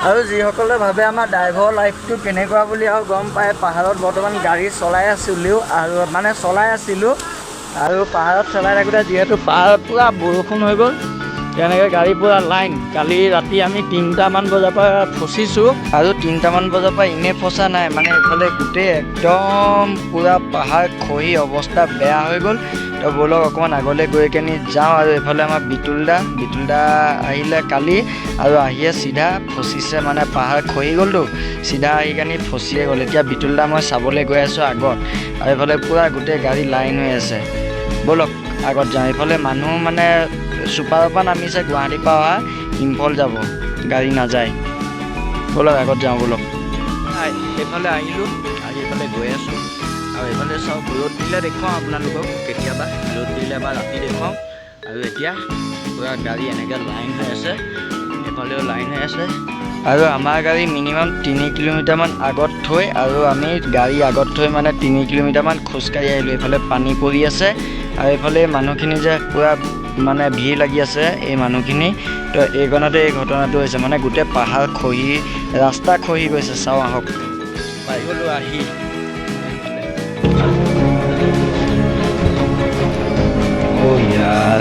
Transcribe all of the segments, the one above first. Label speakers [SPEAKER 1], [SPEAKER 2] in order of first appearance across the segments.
[SPEAKER 1] আৰু যিসকলে ভাবে আমাৰ ড্ৰাইভৰ লাইফটো কেনেকুৱা বুলি আৰু গম পায়, পাহাৰত বৰ্তমান গাড়ী চলাই আছিলোঁ আৰু পাহাৰত চলাই থাকোঁতে যিহেতু পাহাৰত পূৰা বৰষুণ হৈ গ'ল, তেনেকৈ গাড়ী পূৰা লাইন। কালি ৰাতি আমি 3টামান বজাৰ পৰা ফচিছোঁ আৰু 3টামান বজাৰ পৰা এনেই ফচা নাই, মানে এইফালে গোটেই একদম পূৰা পাহাৰ খহি অৱস্থা বেয়া হৈ গ'ল। তো ব'লক অকণমান আগলৈ গৈ কেনি যাওঁ। আৰু এইফালে আমাৰ বিতুল দা আহিলে কালি আৰু আহিয়ে চিধা ফচিছে, মানে পাহাৰ খহি গ'লতো, চিধা আহি কেনি ফচিয়ে গ'ল। এতিয়া বিতুল দা মই চাবলৈ গৈ আছোঁ আগত, আৰু এইফালে পূৰা গোটেই গাড়ী লাইন হৈ আছে। ব'লক আগত যাওঁ। এইফালে মানুহ মানে চুপাৰৰ পৰা নামিছে, গুৱাহাটীৰ পৰা অহা, ইম্ফল যাব, গাড়ী নাযায়। ব'লক আগত যাওঁ ব'লক। এইফালে আহিলোঁ, আহি এইফালে গৈ আছোঁ। আৰু এইফালে চাওক, ৰ'দ দিলে দেখুৱাওঁ আপোনালোকক, কেতিয়াবা ৰ'দ দিলে বা ৰাতি দেখুৱাওঁ। আৰু এতিয়া পূৰা গাড়ী এনেকৈ লাইন হৈ আছে, এইফালেও লাইন হৈ আছে। আৰু আমাৰ গাড়ী মিনিমাম 3 কিলোমিটাৰমান আগত থৈ, আৰু আমি গাড়ী আগত থৈ মানে 3 কিলোমিটাৰমান খোজকাঢ়ি আহিলোঁ। এইফালে পানী পৰি আছে, আৰু এইফালে মানুহখিনি যে পূৰা মানে ভিৰ লাগি আছে, এই মানুহখিনি। তো এইকণতে এই ঘটনাটো হৈছে, মানে গোটেই পাহাৰ খহি ৰাস্তা খহি গৈছে। চাওঁ আহক, পাই গ'লোঁ আহি। অ' ইয়াৰ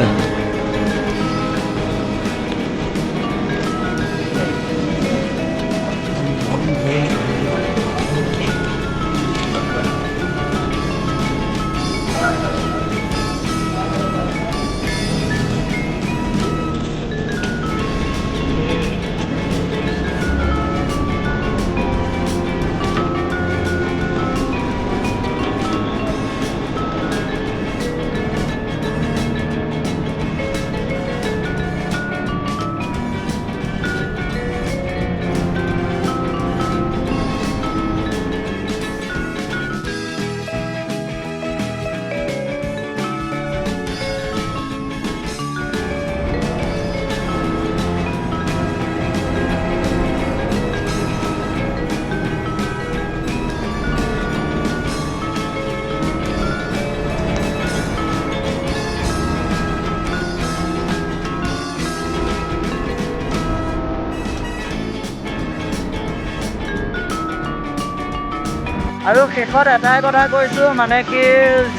[SPEAKER 1] আৰু শেষত এটাই কথা কৈছোঁ, মানে কি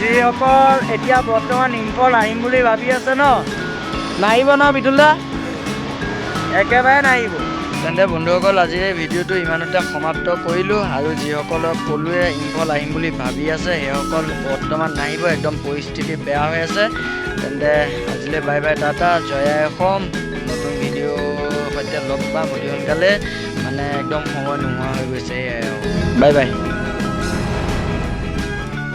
[SPEAKER 1] যিসকল এতিয়া বৰ্তমান ইম্ফল আহিম বুলি ভাবি আছে ন, নাহিব ন বিতুল দা, একেবাৰে নাহিব। তেন্তে বন্ধুসকল, আজিৰ এই ভিডিঅ'টো ইমানতে সমাপ্ত কৰিলোঁ। আৰু যিসকলক ক'লোৱে ইম্ফল আহিম বুলি ভাবি আছে, সেইসকল বৰ্তমান নাহিব, একদম পৰিস্থিতি বেয়া হৈ আছে। তেন্তে আজিলৈ বাই বাই, টাটা, জয় আই অসম। নতুন ভিডিঅ'ৰ সৈতে লগ পাম অতি সোনকালে, মানে একদম সময় নোহোৱা হৈ গৈছে। Bye bye.